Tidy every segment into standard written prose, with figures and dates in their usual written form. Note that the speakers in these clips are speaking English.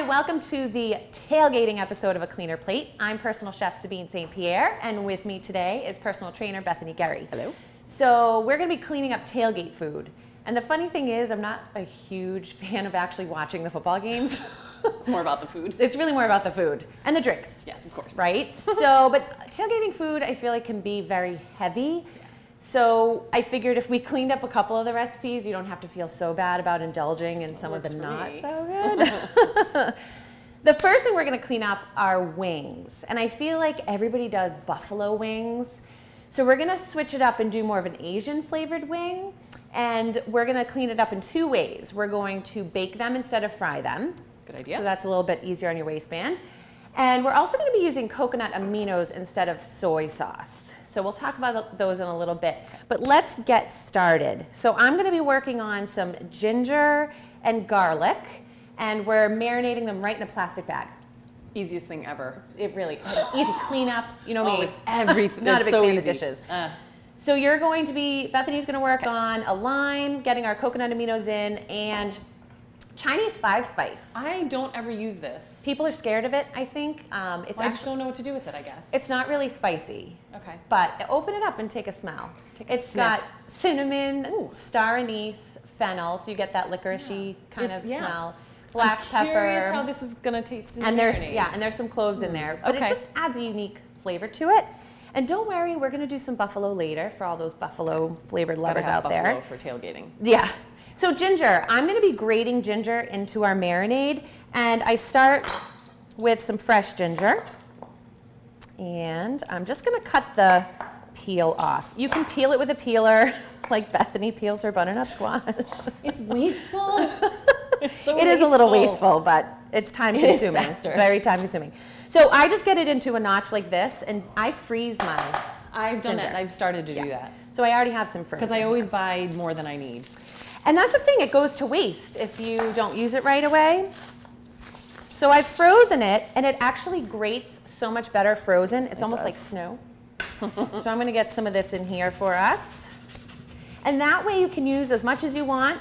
welcome to the tailgating episode of A Cleaner Plate. I'm personal chef Sabine St. Pierre, and with me today is personal trainer Bethany Gary. Hello. So we're going to be cleaning up tailgate food. And the funny thing is, I'm not a huge fan of actually watching the football games. It's more about the food. It's really more about the food and the drinks. Yes, of course. Right? So, but tailgating food, I feel like can be very heavy. Yeah. So I figured if we cleaned up a couple of the recipes, you don't have to feel so bad about indulging in some of the not so good. The first thing we're going to clean up are wings. And I feel like everybody does buffalo wings. So we're going to switch it up and do more of an Asian flavored wing. And we're going to clean it up in two ways. We're going to bake them instead of fry them. Good idea. So that's a little bit easier on your waistband. And we're also going to be using coconut aminos instead of soy sauce. So we'll talk about those in a little bit. But let's get started. So I'm going to be working on some ginger and garlic. And we're marinating them right in a plastic bag. Easiest thing ever. It really, easy cleanup, you know me. It's everything. Not it's a big so fan easy. of dishes. So you're going to be, Bethany's going to work on a lime, getting our coconut aminos in, and Chinese 5-spice. I don't ever use this. People are scared of it, I think. I just don't know what to do with it, I guess. It's not really spicy. Okay. But open it up and take a smell. It's sniff. got cinnamon, star anise, fennel, so you get that licoricey kind of smell. Black pepper. I'm curious how this is gonna taste in and the there's marinade. and there's some cloves in there, but Okay. it just adds a unique flavor to it. And don't worry, we're gonna do some buffalo later for all those buffalo flavored lovers Gotta have out there. buffalo for tailgating. Yeah. So ginger, I'm going to be grating ginger into our marinade, and I start with some fresh ginger, and I'm just going to cut the peel off. You can peel it with a peeler, like Bethany peels her butternut squash. It's wasteful. It's so It is a little wasteful, but it's time consuming. It is faster. Very time consuming. So I just get it into a notch like this, and I freeze mine. I've done ginger. it. I've started to do that. So I already have some frozen. Because I always buy more than I need. And that's the thing, it goes to waste if you don't use it right away. So I've frozen it, and it actually grates so much better frozen. It's almost like snow. So I'm going to get some of this in here for us. And that way you can use as much as you want,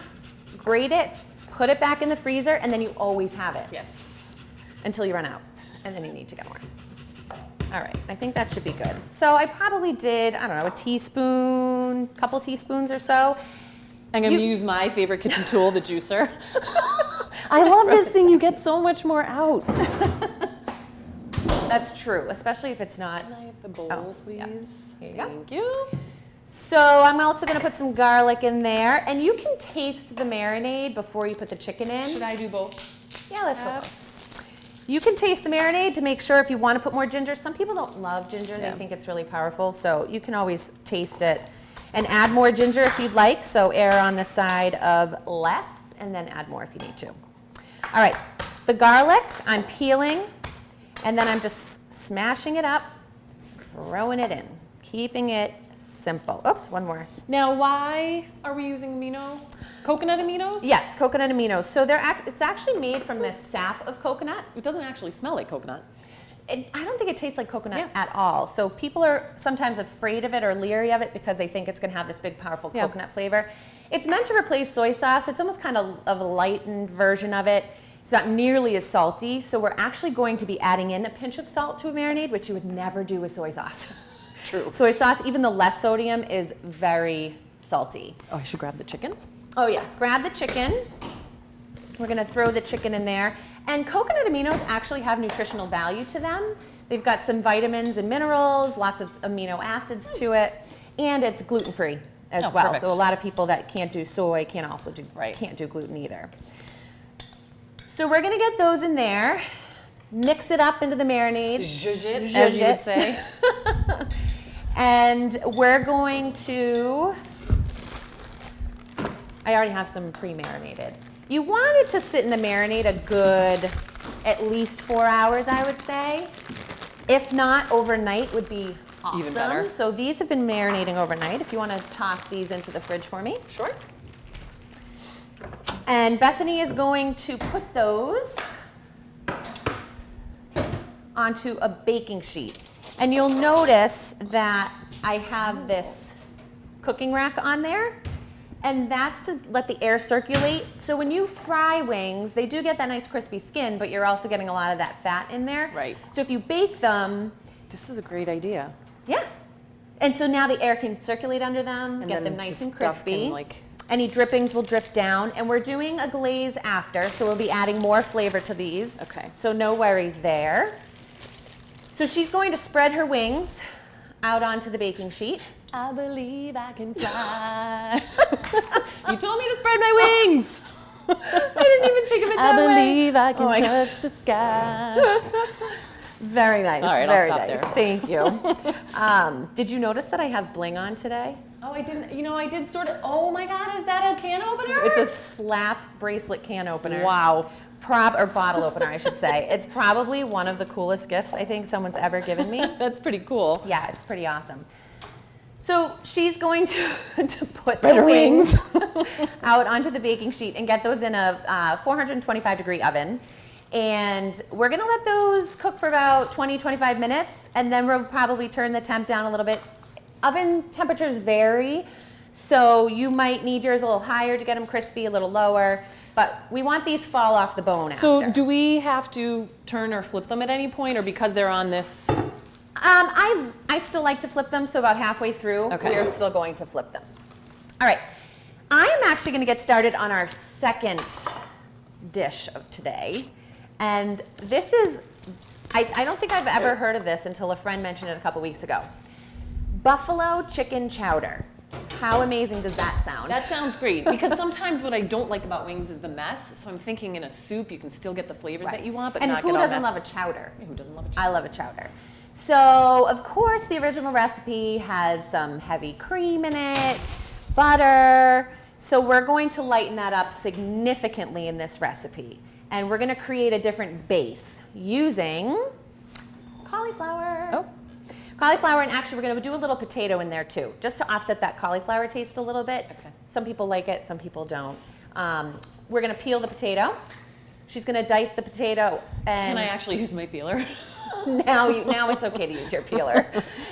grate it, put it back in the freezer, and then you always have it. Yes. Until you run out, and then you need to get more. All right, I think that should be good. So I probably did, I don't know, a teaspoon, couple teaspoons or so. I'm going to use my favorite kitchen tool, the juicer. I love this thing. You get so much more out. That's true, especially if it's not. Can I have the bowl, please? Yeah. Here you go. Thank you. So I'm also going to put some garlic in there, and you can taste the marinade before you put the chicken in. Should I do both? Yeah, let's go both. You can taste the marinade to make sure if you want to put more ginger. Some people don't love ginger. They think it's really powerful, so you can always taste it. And add more ginger if you'd like, so err on the side of less, and then add more if you need to. All right, the garlic, I'm peeling, and then I'm just smashing it up, throwing it in, keeping it simple. Oops, one more. Now, why are we using coconut aminos? Yes, coconut aminos. So it's actually made from the sap of coconut. It doesn't actually smell like coconut. I don't think it tastes like coconut at all. So people are sometimes afraid of it or leery of it because they think it's going to have this big, powerful coconut flavor. It's meant to replace soy sauce. It's almost kind of a lightened version of it. It's not nearly as salty. So we're actually going to be adding in a pinch of salt to a marinade, which you would never do with soy sauce. True. Soy sauce, even the less sodium, is very salty. Oh, I should grab the chicken? Oh yeah, grab the chicken. We're going to throw the chicken in there. And coconut aminos actually have nutritional value to them. They've got some vitamins and minerals, lots of amino acids to it, and it's gluten-free as well. Perfect. So a lot of people that can't do soy can't do gluten either. So we're going to get those in there, mix it up into the marinade. Zhuzh it, as you would say. And we're going to, I already have some pre-marinated. You want it to sit in the marinade a good, at least 4 hours, I would say. If not, overnight would be awesome. Even better. So these have been marinating overnight. If you want to toss these into the fridge for me. Sure. And Bethany is going to put those onto a baking sheet. And you'll notice that I have this cooking rack on there. And that's to let the air circulate. So when you fry wings, they do get that nice crispy skin, but you're also getting a lot of that fat in there. Right. So if you bake them. This is a great idea. Yeah. And so now the air can circulate under them, And get then them nice the and stuff crispy. can, Any drippings will drip down. And we're doing a glaze after, so we'll be adding more flavor to these. Okay. So no worries there. So she's going to spread her wings out onto the baking sheet. I believe I can fly. You told me to spread my wings. I didn't even think of it that way. I believe I can touch the sky. Very nice. All right, very I'll stop nice. there. Thank you. Did you notice that I have bling on today? Oh, I didn't. I did sort of. Oh my God, is that a can opener? It's a slap bracelet can opener. Wow. Or bottle opener, I should say. It's probably one of the coolest gifts I think someone's ever given me. That's pretty cool. Yeah, it's pretty awesome. So she's going to put Spread the her wings out onto the baking sheet and get those in a 425 degree oven. And we're gonna let those cook for about 20-25 minutes, and then we'll probably turn the temp down a little bit. Oven temperatures vary, so you might need yours a little higher to get them crispy, a little lower, but we want these fall off the bone after. So do we have to turn or flip them at any point, or because they're on this? I still like to flip them, so about halfway through, Okay. we're still going to flip them. All right, I am actually gonna get started on our second dish of today. And this is, I don't think I've ever heard of this until a friend mentioned it a couple weeks ago. Buffalo chicken chowder. How amazing does that sound? That sounds great, because sometimes what I don't like about wings is the mess. So I'm thinking in a soup you can still get the flavors that you want, but and not who get all doesn't messy. love a chowder? Who doesn't love a I chowder? love a chowder. So, of course, the original recipe has some heavy cream in it, butter. So we're going to lighten that up significantly in this recipe. And we're going to create a different base using cauliflower. Oh. Cauliflower, and actually we're going to do a little potato in there too, just to offset that cauliflower taste a little bit. Okay. Some people like it, some people don't. We're going to peel the potato. She's going to dice the potato. And Can I actually use my peeler? now it's okay to use your peeler.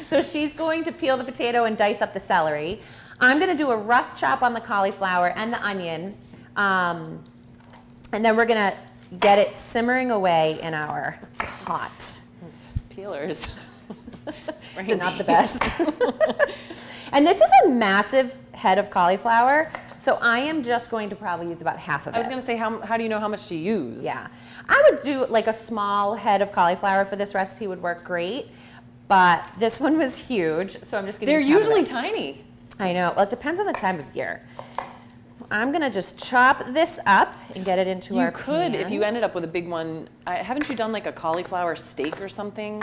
So she's going to peel the potato and dice up the celery. I'm going to do a rough chop on the cauliflower and the onion. And then we're going to get it simmering away in our pot. Those peelers. They're not the best. And this is a massive head of cauliflower, so I am just going to probably use about half of it. I was going to say, how do you know how much to use? Yeah. I would do like a small head of cauliflower for this recipe would work great, but this one was huge, so I'm just going to They're use half of usually it. tiny. I know. Well, it depends on the time of year. So I'm going to just chop this up and get it into our You could, pan. if you ended up with a big one. Haven't you done like a cauliflower steak or something?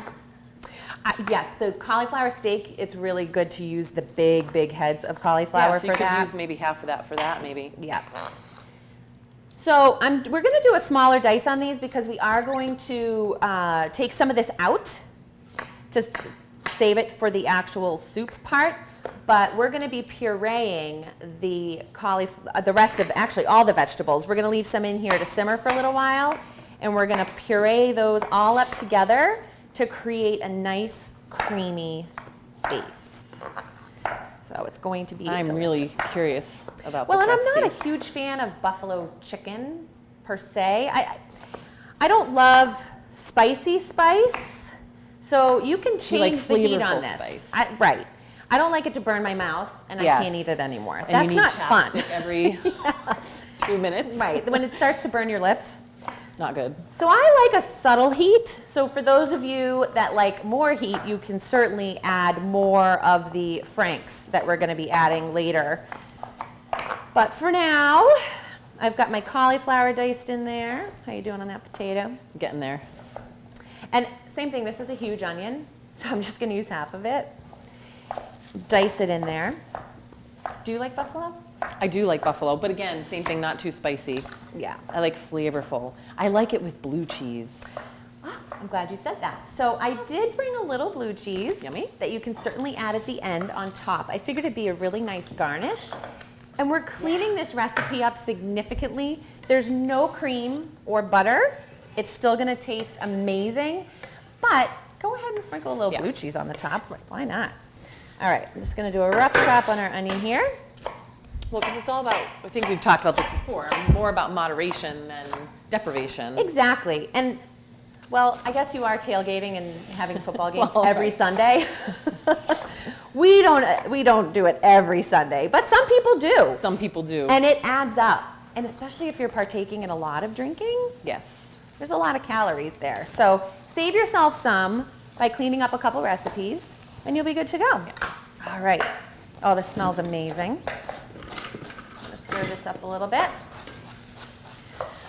Yeah, the cauliflower steak, it's really good to use the big heads of cauliflower Yeah, so for you could that. use maybe half of that for that, maybe. Yeah. So we're going to do a smaller dice on these because we are going to take some of this out to save it for the actual soup part. But we're going to be pureeing the rest of, actually all the vegetables. We're going to leave some in here to simmer for a little while. And we're going to puree those all up together to create a nice creamy base. So it's going to be I'm delicious. really curious about Well, this and I'm recipe. not a huge fan of buffalo chicken per se. I don't love spicy spice, so you can You like change the heat on flavorful this. spice. Right. I don't like it to burn my mouth, and Yes. I can't eat it anymore. And That's you need not fun. chapstick every 2 minutes. Right, when it starts to burn your lips. Not good. So I like a subtle heat. So for those of you that like more heat, you can certainly add more of the Franks that we're going to be adding later. But for now, I've got my cauliflower diced in there. How you doing on that potato? Getting there. And same thing, this is a huge onion, so I'm just going to use half of it. Dice it in there. Do you like buffalo? I do like buffalo, but again, same thing, not too spicy. Yeah. I like flavorful. I like it with blue cheese. Oh, I'm glad you said that. So I did bring a little blue cheese. Yummy. That you can certainly add at the end on top. I figured it'd be a really nice garnish. And we're cleaning this recipe up significantly. There's no cream or butter. It's still gonna taste amazing, but go ahead and sprinkle a little blue cheese on the top. Why not? All right, I'm just gonna do a rough chop on our onion here. Well, because it's all about, I think we've talked about this before, more about moderation than deprivation. Exactly. And, well, I guess you are tailgating and having football games Well, every right. Sunday. We don't do it every Sunday, but some people do. Some people do. And it adds up. And especially if you're partaking in a lot of drinking, Yes. there's a lot of calories there. So save yourself some by cleaning up a couple recipes, and you'll be good to go. All right. Oh, this smells amazing. Just stir this up a little bit.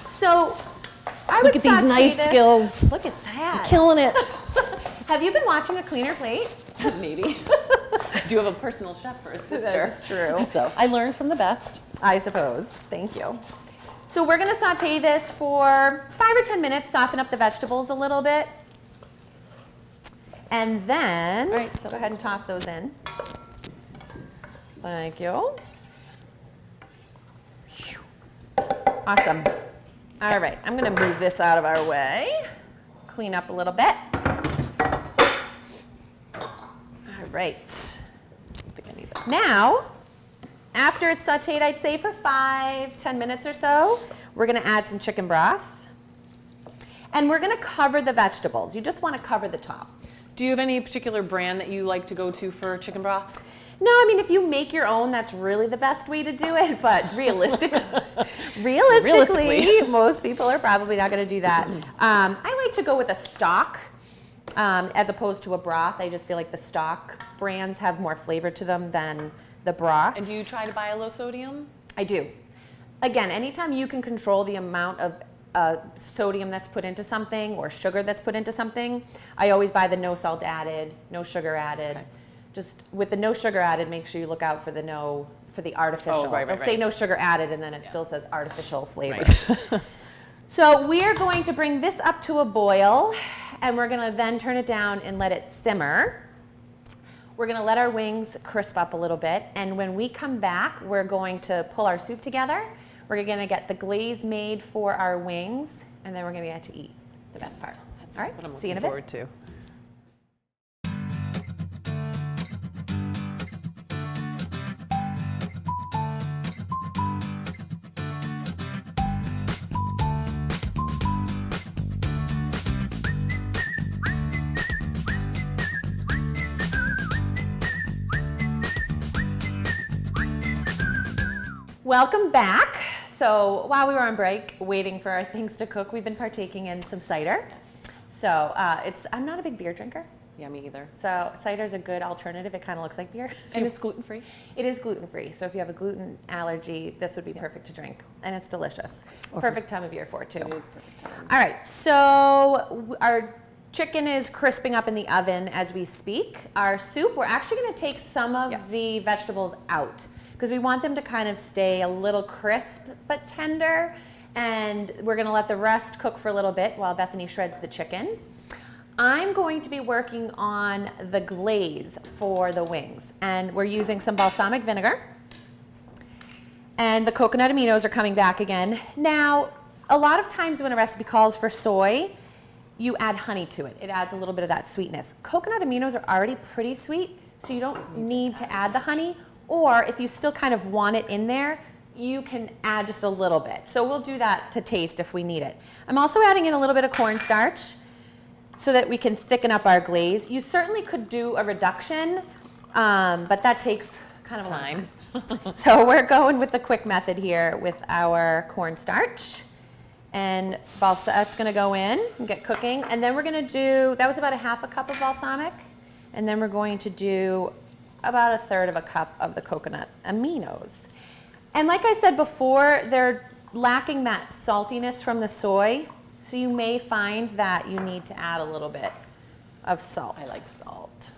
So I would Look at these saute knife this. skills. Look at that. Killing it. Have you been watching A Cleaner Plate? Maybe. I do have a personal chef for a sister. That's true. So I learned from the best. I suppose. Thank you. So we're going to saute this for 5 or 10 minutes, soften up the vegetables a little bit. And then, All right, so go ahead and toss those in. Thank you. Awesome. All right, I'm going to move this out of our way. Clean up a little bit. All right. I think I need that. Now, after it's sauteed, I'd say for 5-10 minutes or so, we're going to add some chicken broth. And we're going to cover the vegetables. You just want to cover the top. Do you have any particular brand that you like to go to for chicken broth? No, I mean, if you make your own, that's really the best way to do it. But realistically, most people are probably not going to do that. I like to go with a stock as opposed to a broth. I just feel like the stock brands have more flavor to them than the broth. And do you try to buy a low sodium? I do. Again, anytime you can control the amount of sodium that's put into something or sugar that's put into something, I always buy the no salt added, no sugar added. Okay. Just with the no sugar added, make sure you look out for the artificial. Oh, right, They'll right, say right. no sugar added, and then it still says artificial flavor. Right. So we're going to bring this up to a boil, and we're going to then turn it down and let it simmer. We're going to let our wings crisp up a little bit, and when we come back, we're going to pull our soup together. We're going to get the glaze made for our wings, and then we're going to get to eat the best part. That's All right, what I'm see you looking in a bit. forward to. Welcome back. So while we were on break, waiting for our things to cook, we've been partaking in some cider. Yes. So I'm not a big beer drinker, Yeah, me either. so cider's a good alternative. It kind of looks like beer. And it's gluten-free? It is gluten-free, so if you have a gluten allergy, this would be perfect to drink, and it's delicious. Or for- Perfect time of year for it, too. It is perfect time. All right, so our chicken is crisping up in the oven as we speak. Our soup, we're actually going to take some of Yes. the vegetables out because we want them to kind of stay a little crisp but tender, and we're going to let the rest cook for a little bit while Bethany shreds the chicken. I'm going to be working on the glaze for the wings, and we're using some balsamic vinegar. And the coconut aminos are coming back again. Now, a lot of times when a recipe calls for soy, you add honey to it. It adds a little bit of that sweetness. Coconut aminos are already pretty sweet, so you don't need to add the honey. Or if you still kind of want it in there, you can add just a little bit. So we'll do that to taste if we need it. I'm also adding in a little bit of cornstarch so that we can thicken up our glaze. You certainly could do a reduction, but that takes kind of a long time. So we're going with the quick method here with our cornstarch. And that's going to go in and get cooking. And then we're going to do, that was about a half a cup of balsamic. And then we're going to do about a third of a cup of the coconut aminos. And like I said before, they're lacking that saltiness from the soy. So you may find that you need to add a little bit of salt. I like salt.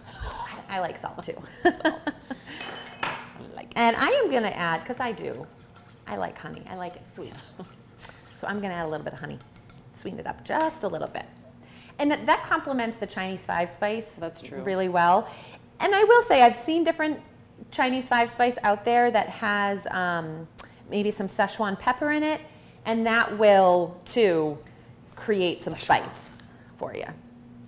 I like salt too. Salt. I like it. And I am going to add, because I like honey. I like it sweet. So I'm going to add a little bit of honey. Sweeten it up just a little bit. And that complements the Chinese 5-spice That's true. really well. And I will say I've seen different Chinese 5-spice out there that has maybe some Szechuan pepper in it, and that will too create some spice for you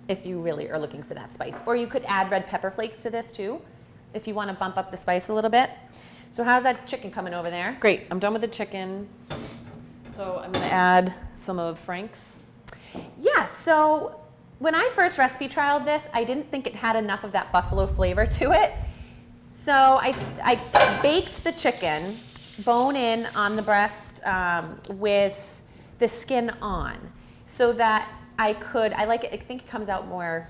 if you really are looking for that spice. Or you could add red pepper flakes to this too if you want to bump up the spice a little bit. So how's that chicken coming over there? Great, I'm done with the chicken. So I'm gonna add some of Frank's. Yeah, so when I first recipe trialed this, I didn't think it had enough of that buffalo flavor to it. So I baked the chicken, bone in on the breast with the skin on, so that I like it, I think it comes out more,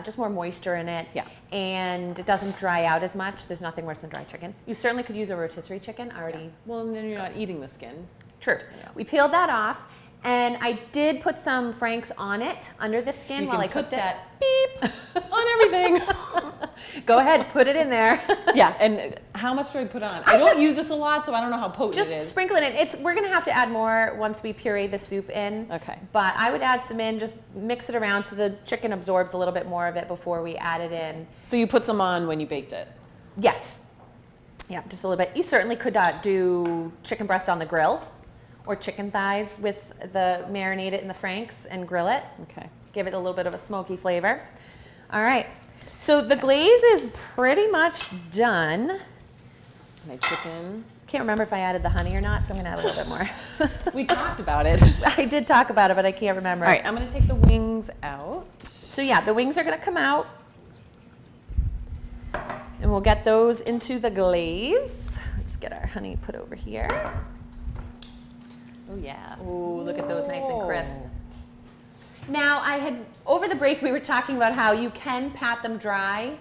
just more moisture in it. Yeah. And it doesn't dry out as much. There's nothing worse than dry chicken. You certainly could use a rotisserie chicken already. Well, and then you're not eating the skin. True. Yeah. We peeled that off, and I did put some Frank's on it, under the skin, You while I can cooked put it. that beep on everything. Go ahead, put it in there. Yeah, and how much do I put on? I don't just- use this a lot, so I don't know how potent Just it is. sprinkle it in. We're gonna have to add more once we puree the soup in. Okay. But I would add some in, just mix it around so the chicken absorbs a little bit more of it before we add it in. So you put some on when you baked it? Yes. Yeah, just a little bit. You certainly could do chicken breast on the grill, or chicken thighs with marinate it in the Frank's and grill it. Okay. Give it a little bit of a smoky flavor. All right. So the glaze is pretty much done. My chicken. Can't remember if I added the honey or not, so I'm gonna add a little bit more. We talked about it. I did talk about it, but I can't remember. All right, I'm gonna take the wings out. So yeah, the wings are gonna come out. And we'll get those into the glaze. Let's get our honey put over here. Oh yeah. Ooh, look at those nice and crisp. Oh. Now, over the break, we were talking about how you can pat them dry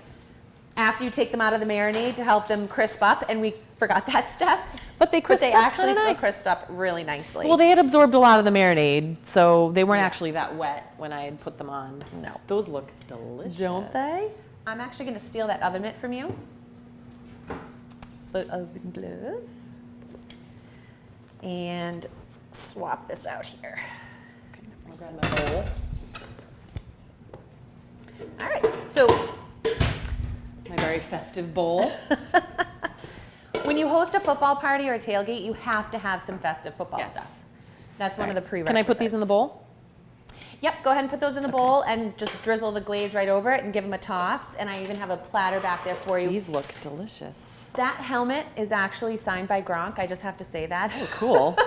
after you take them out of the marinade to help them crisp up, and we forgot that step. But they crisped They up actually kinda still nice. crisped up really nicely. Well, they had absorbed a lot of the marinade, so they weren't actually that wet when I had put them on. No. Those look delicious. Don't they? I'm actually going to steal that oven mitt from you. The oven glove. And swap this out here. I'll grab my bowl. All right, so My very festive bowl. when you host a football party or a tailgate, you have to have some festive football Yes. stuff. That's one of the prerequisites. Can I put these in the bowl? Yep, go ahead and put those in the bowl and just drizzle the glaze right over it and give them a toss. And I even have a platter back there for you. These look delicious. That helmet is actually signed by Gronk. I just have to say that. Oh, cool.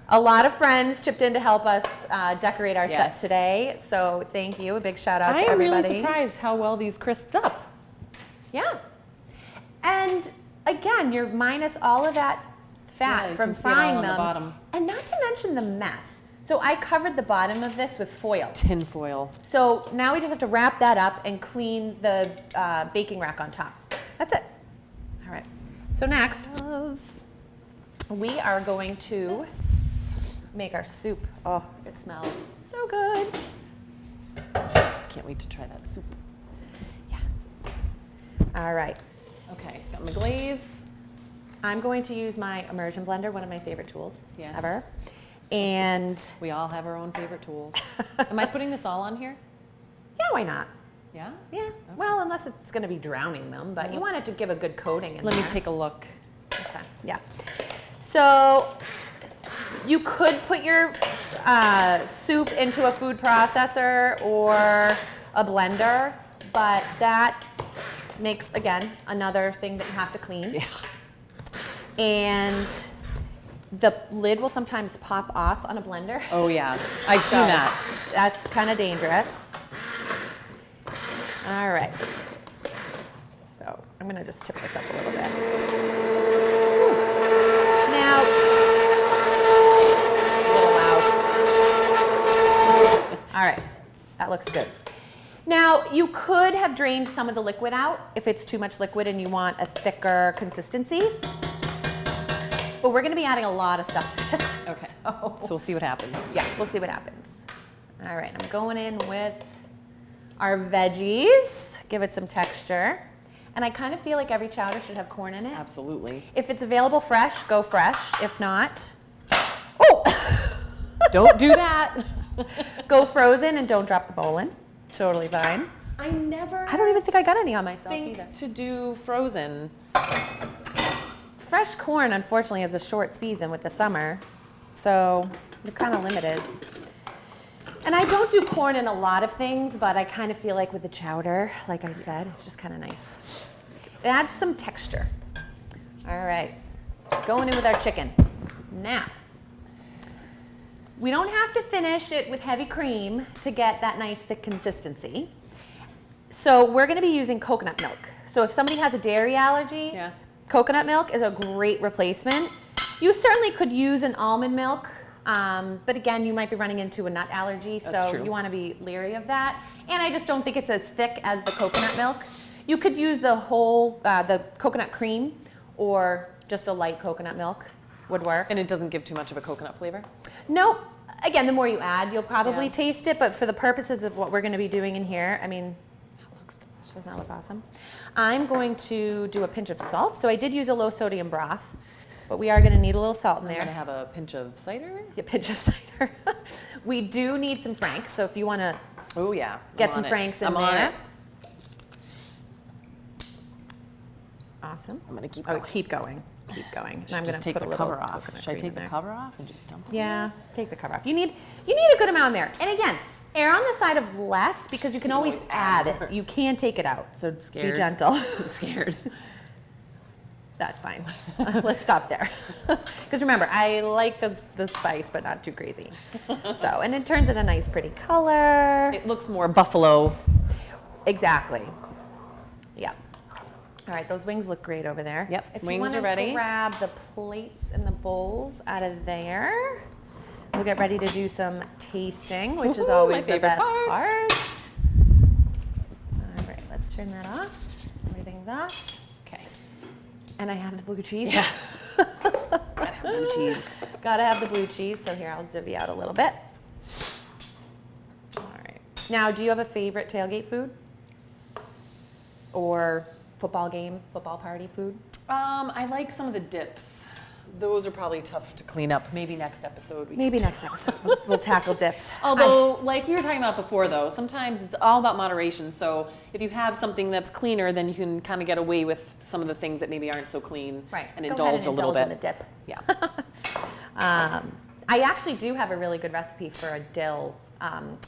A lot of friends chipped in to help us decorate our Yes. set today. So thank you. A big shout out to I'm everybody. really surprised how well these crisped up. Yeah. And again, you're minus all of that fat Yeah, you from can see it all frying on the them. bottom. And not to mention the mess. So I covered the bottom of this with foil. Tin foil. So now we just have to wrap that up and clean the baking rack on top. That's it. All right. So next, we are going to make our soup. Oh, it smells so good. Can't wait to try that soup. Yeah. All right. Okay, got my glaze. I'm going to use my immersion blender, one of my favorite tools Yes. ever. And We all have our own favorite tools. Am I putting this all on here? yeah, why not? Yeah? Yeah. Well, unless it's going to be drowning them, but you want it to give a good coating in Let me there. take a look. Okay. Yeah. So you could put your soup into a food processor or a blender, but that makes, again, another thing that you have to clean. Yeah. And the lid will sometimes pop off on a blender. Oh yeah, I've seen So that. That's kind of dangerous. All right. So I'm going to just tip this up a little bit. Now, a little loud. All right, that looks good. Now, you could have drained some of the liquid out if it's too much liquid and you want a thicker consistency. But we're going to be adding a lot of stuff to this. Okay. So So we'll see what happens. yeah, we'll see what happens. All right, I'm going in with our veggies, give it some texture. And I kind of feel like every chowder should have corn in it. Absolutely. If it's available fresh, go fresh. If not, oh, Don't do that. go frozen and don't drop the bowl in. Totally fine. I never I don't even think I got any on myself either. think to do frozen. Fresh corn, unfortunately, is a short season with the summer, so you're kind of limited. And I don't do corn in a lot of things, but I kind of feel like with the chowder, like I said, it's just kind of nice. It adds some texture. All right, going in with our chicken. Now, we don't have to finish it with heavy cream to get that nice thick consistency. So we're gonna be using coconut milk. So if somebody has a dairy allergy, Yeah. coconut milk is a great replacement. You certainly could use an almond milk, but again, you might be running into a nut allergy, That's so true. you wanna be leery of that. And I just don't think it's as thick as the coconut milk. You could use the whole, the coconut cream, or just a light coconut milk would work. And it doesn't give too much of a coconut flavor? Nope. Again, the more you add, you'll probably Yeah. taste it, but for the purposes of what we're gonna be doing in here, I mean, That looks delicious. doesn't that look awesome? I'm going to do a pinch of salt. So I did use a low sodium broth, but we are gonna need a little salt in I'm gonna there. have a pinch of cider. A pinch of cider. We do need some Franks, so if you wanna Oh yeah. get I'm some on it. Franks in I'm on there. it. Awesome. I'm gonna keep Oh, going. keep going, keep going. And I'm Just gonna take put the a little cover off. coconut Should I cream take in the there. cover off and just dump it? Yeah, take the cover off. You need a good amount in there. And again, err on the side of less because you can always always add add more. it. You can take it out, so be Scared. gentle. I'm scared. That's fine. Let's stop there. Because remember, I like the spice, but not too crazy. So, and it turns it a nice pretty color. It looks more buffalo. Exactly. Yeah. All right, those wings look great over there. Yep, If wings you are want ready. to grab the plates and the bowls out of there, we'll get ready to do some tasting, which is Woohoo, always my the favorite best part. part. All right, let's turn that off. Everything's off. Okay. And I have the blue cheese. Yeah. Blue cheese. Gotta have the blue cheese, so here I'll divvy out a little bit. All right. Now, do you have a favorite tailgate food? Or football game, football party food? I like some of the dips. Those are probably tough to clean up. Maybe next episode. Maybe next episode we'll tackle dips. Although, like we were talking about before, though, sometimes it's all about moderation. So if you have something that's cleaner, then you can kind of get away with some of the things that maybe aren't so clean, Right. and Go indulge ahead a and little indulge bit. in the dip. Yeah. I actually do have a really good recipe for a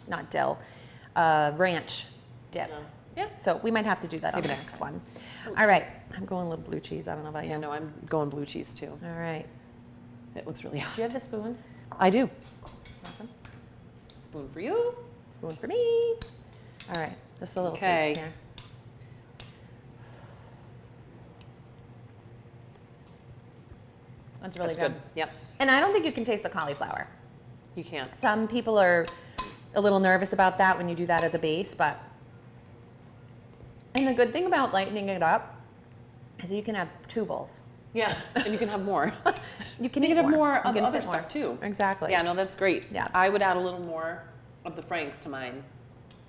not dill, ranch dip. Yeah. So we might have to do that on the Maybe next next one. All right, I'm going a little blue cheese. I don't know about you. Yeah. No, I'm going blue cheese too. All right. It looks really hot. Do you have the spoons? I do. Awesome. Spoon for you. Spoon for me. All right, just a little Okay. taste here. That's really That's good. Yep. And I don't think you can taste the cauliflower. You can't. Some people are a little nervous about that when you do that as a base, but. And the good thing about lightening it up is you can have two bowls. Yeah, and you can have more. You can You eat can have more You of can other fit more. stuff too. Exactly. Yeah, no, that's great. Yeah. I would add a little more of the Franks to mine.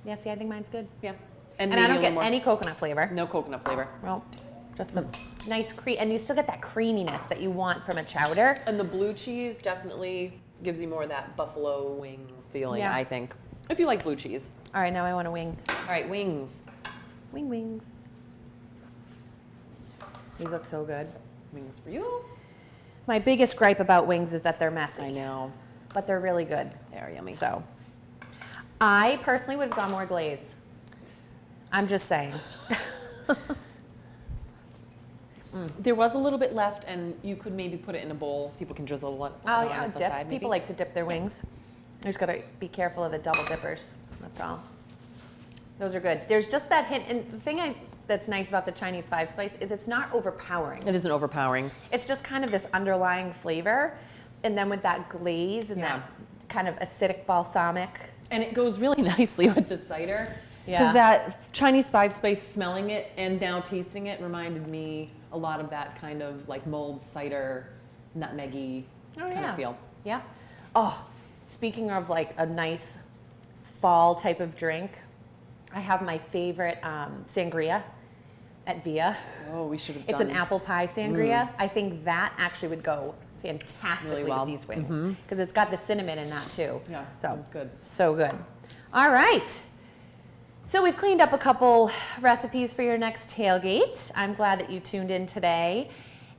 Yeah, see, I think mine's good. Yeah. And maybe I a don't little get more. any coconut flavor. No coconut flavor. Well, just the nice cream, and you still get that creaminess that you want from a chowder. And the blue cheese definitely gives you more of that buffalo wing feeling, Yeah. I think. If you like blue cheese. All right, now I want a wing. All right, wings. Wings. These look so good. Wings for you. My biggest gripe about wings is that they're messy. I know. But they're really good. They're yummy. So, I personally would have gone more glaze. I'm just saying. There was a little bit left, and you could maybe put it in a bowl. People can drizzle it Oh on yeah, at the dip. side, maybe. People like to dip their wings. You just gotta be careful of the double dippers. That's all. Those are good. There's just that hint, and the thing that's nice about the Chinese five spice is it's not overpowering. It isn't overpowering. It's just kind of this underlying flavor, and then with that glaze and Yeah. that kind of acidic balsamic. And it goes really nicely with the cider. Yeah. Because that Chinese five spice, smelling it and now tasting it, reminded me a lot of that kind of like mulled cider, nutmeggy kind of feel. Yeah. Oh, speaking of like a nice fall type of drink, I have my favorite sangria at Via. Oh, we should have It's done an apple pie sangria. I think that actually would go fantastically Really well. with these wings because it's got the cinnamon in that too. Yeah, so that was good. So good. All right. So we've cleaned up a couple recipes for your next tailgate. I'm glad that you tuned in today,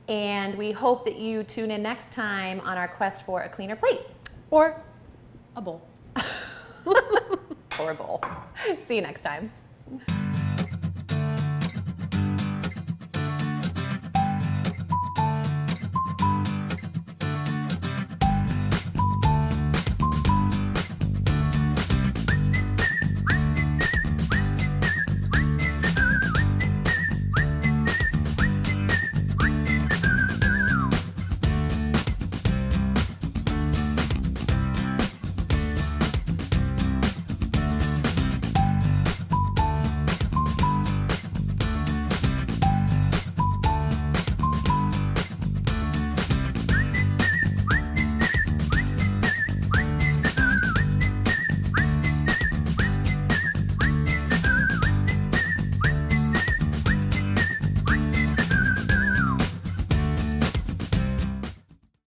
and we hope that you tune in next time on our quest for a cleaner plate Or a bowl. or a bowl. See you next time.